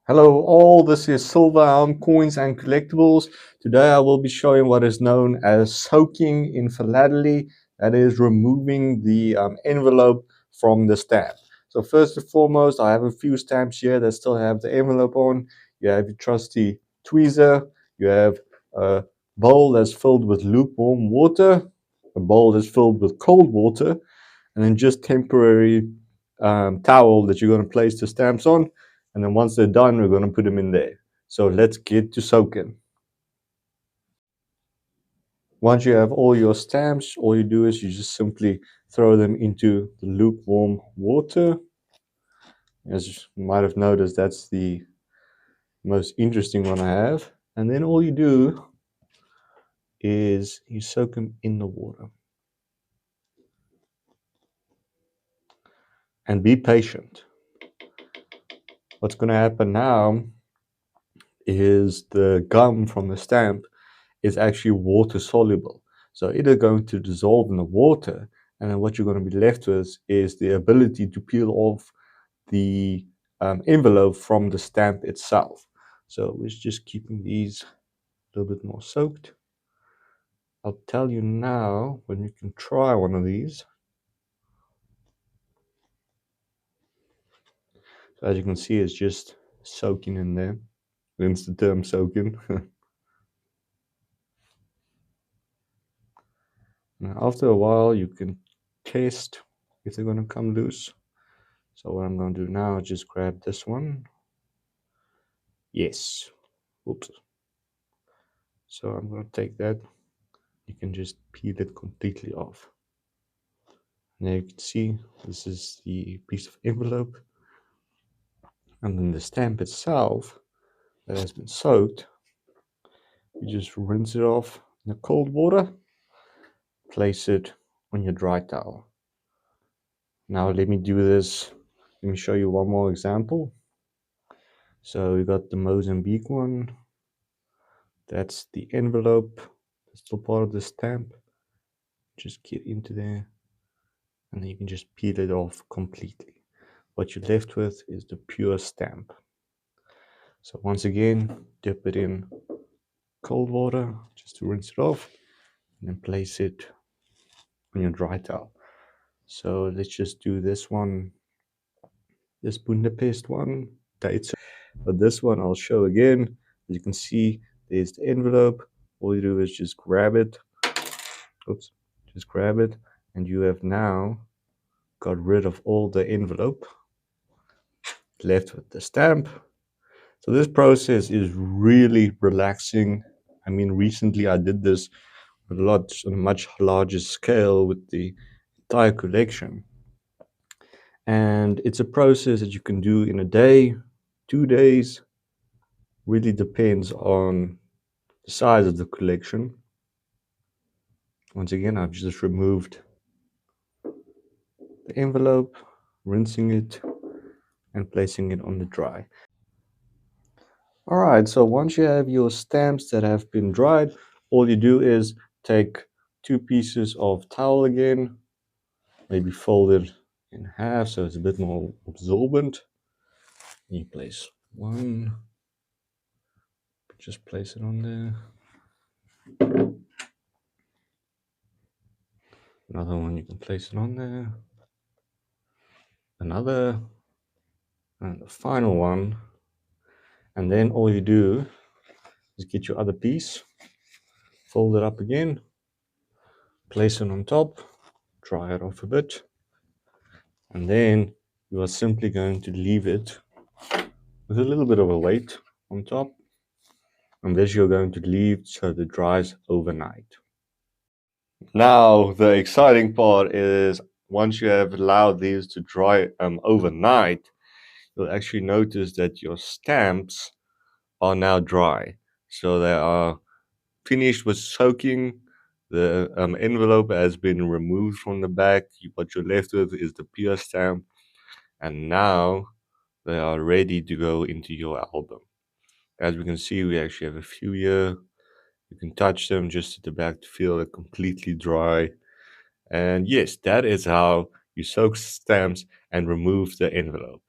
Hello all, this is Silverhound Coins and Collectibles. Today I will be showing what is known as soaking in Philately, that is removing the envelope from the stamp. So first and foremost, I have a few stamps here that still have the envelope on. You have your trusty tweezer, you have a bowl that's filled with lukewarm water, a bowl that's filled with cold water, and then just temporary towel that you're going to place the stamps on. And then once they're done, we're going to put them in there. So let's get to soaking. Once you have all your stamps, all you do is you just simply throw them into the lukewarm water. As you might have noticed, that's the most interesting one I have. And then all you do is you soak them in the water. And be patient. What's going to happen now is the gum from the stamp is actually water soluble. So it is going to dissolve in the water, and then what you're going to be left with is the ability to peel off the envelope from the stamp itself. So we're just keeping these a little bit more soaked. I'll tell you now when you can try one of these. So as you can see, it's just soaking in there. Hence the term soaking. Now after a while you can test if they're going to come loose. So what I'm going to do now is just grab this one. Yes. Oops. So I'm going to take that. You can just peel it completely off. Now you can see this is the piece of envelope. And then the stamp itself that has been soaked, you just rinse it off in the cold water. Place it on your dry towel. Now let me do this. Let me show you one more example. So we got the Mozambique one. That's the envelope. That's still part of the stamp. Just get into there, and then you can just peel it off completely. What you're left with is the pure stamp. So once again, dip it in cold water just to rinse it off, and then place it on your dry towel. So let's just do this one, this Budapest one. But this one I'll show again. As you can see, there's the envelope. All you do is just grab it. Oops, just grab it, and you have now got rid of all the envelope, left with the stamp. So this process is really relaxing. I mean, recently I did this on a much larger scale with the entire collection. And it's a process that you can do in a day, 2 days, really depends on the size of the collection. Once again, I've just removed the envelope, rinsing it, and placing it on the dry. Alright, so once you have your stamps that have been dried, all you do is take 2 pieces of towel again, maybe fold it in half so it's a bit more absorbent. And you place one, just place it on there. Another one, you can place it on there. Another, and the final one. And then all you do is get your other piece, fold it up again, place it on top, dry it off a bit, and then you are simply going to leave it with a little bit of a weight on top, and this you're going to leave so that it dries overnight. Now the exciting part is once you have allowed these to dry overnight, you'll actually notice that your stamps are now dry. So they are finished with soaking. The envelope has been removed from the back. What you're left with is the pure stamp, and now they are ready to go into your album. As we can see, we actually have a few here. You can touch them just at the back to feel it completely dry. And yes, that is how you soak stamps and remove the envelope.